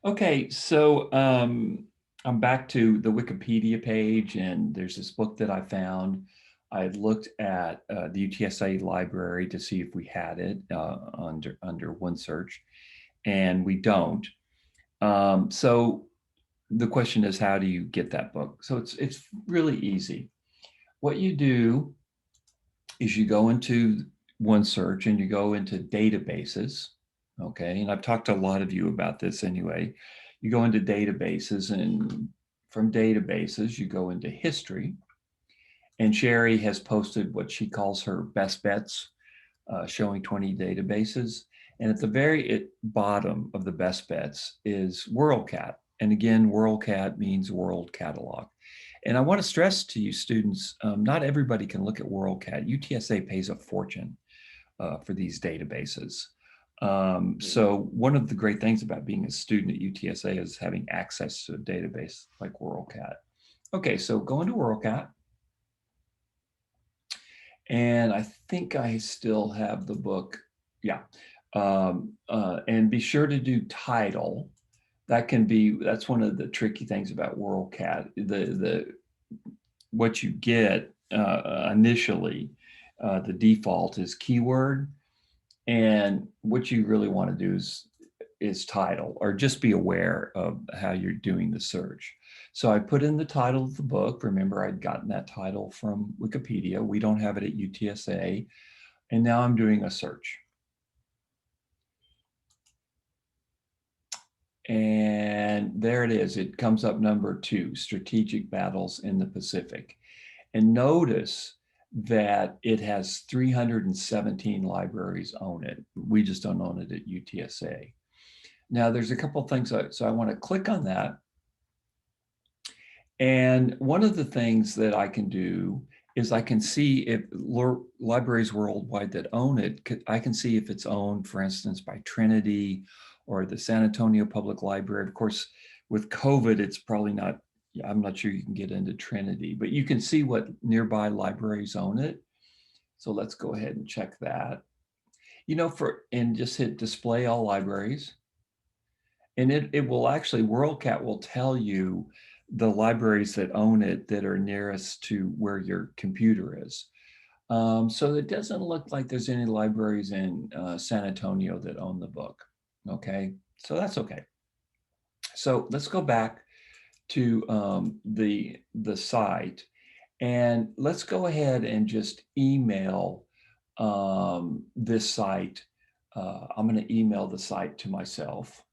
Okay, so I'm back to the Wikipedia page, and there's this book that I found. I had looked at the UTSA library to see if we had it under one search, and we don't. So the question is, how do you get that book? So it's really easy. What you do is you go into one search and you go into databases. Okay. And I've talked to a lot of you about this anyway. You go into databases, and from databases, you go into history. And Sherry has posted what she calls her best bets, showing 20 databases. And at the very bottom of the best bets is WorldCat. And again, WorldCat means World Catalog. And I want to stress to you students, not everybody can look at WorldCat. UTSA pays a fortune for these databases. So one of the great things about being a student at UTSA is having access to a database like WorldCat. Okay, so go into WorldCat. And I think I still have the book. Yeah. And be sure to do title. That's one of the tricky things about WorldCat. The what you get initially, the default is keyword, and what you really want to do is title, or just be aware of how you're doing the search. So I put in the title of the book. Remember, I'd gotten that title from Wikipedia. We don't have it at UTSA. And now I'm doing a search. And there it is. It comes up number 2, Strategic Battles in the Pacific. And notice that it has 317 libraries own it. We just don't own it at UTSA. Now, there's a couple of things. So I want to click on that. And one of the things that I can do is I can see if libraries worldwide that own it, I can see if it's owned, for instance, by Trinity or the San Antonio Public Library. Of course, with COVID, it's probably not, I'm not sure you can get into Trinity, but you can see what nearby libraries own it. So let's go ahead and check that. And just hit display all libraries. And it will actually, WorldCat will tell you the libraries that own it that are nearest to where your computer is. So it doesn't look like there's any libraries in San Antonio that own the book. Okay, so that's okay. So let's go back to the site, and let's go ahead and just email this site. I'm going to email the site to myself.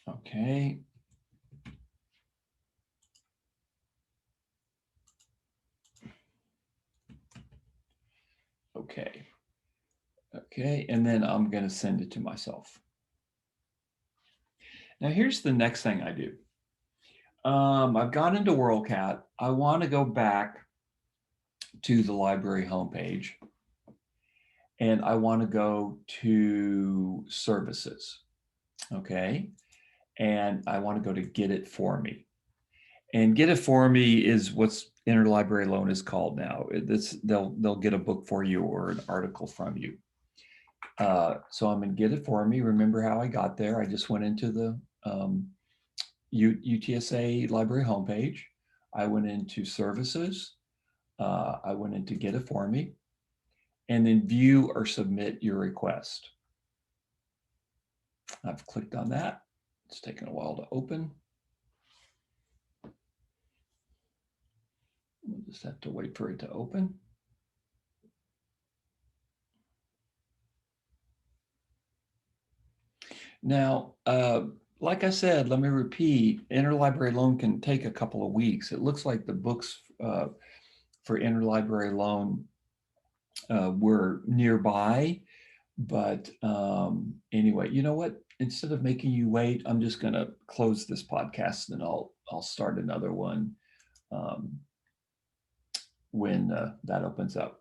Okay. Okay. Okay. And then I'm going to send it to myself. Now, here's the next thing I do. I've gone into WorldCat. I want to go back to the library homepage, and I want to go to services. Okay. And I want to go to Get It For Me. And Get It For Me is what's interlibrary loan is called now. They'll get a book for you or an article from you. So I'm in Get It For Me. Remember how I got there? I just went into the UTSA library homepage. I went into services. I went into Get It For Me, and then view or submit your request. I've clicked on that. It's taken a while to open. We'll just have to wait for it to open. Now, like I said, let me repeat, interlibrary loan can take a couple of weeks. It looks like the books for interlibrary loan were nearby, but anyway, you know what? Instead of making you wait, I'm just going to close this podcast, and I'll start another one when that opens up.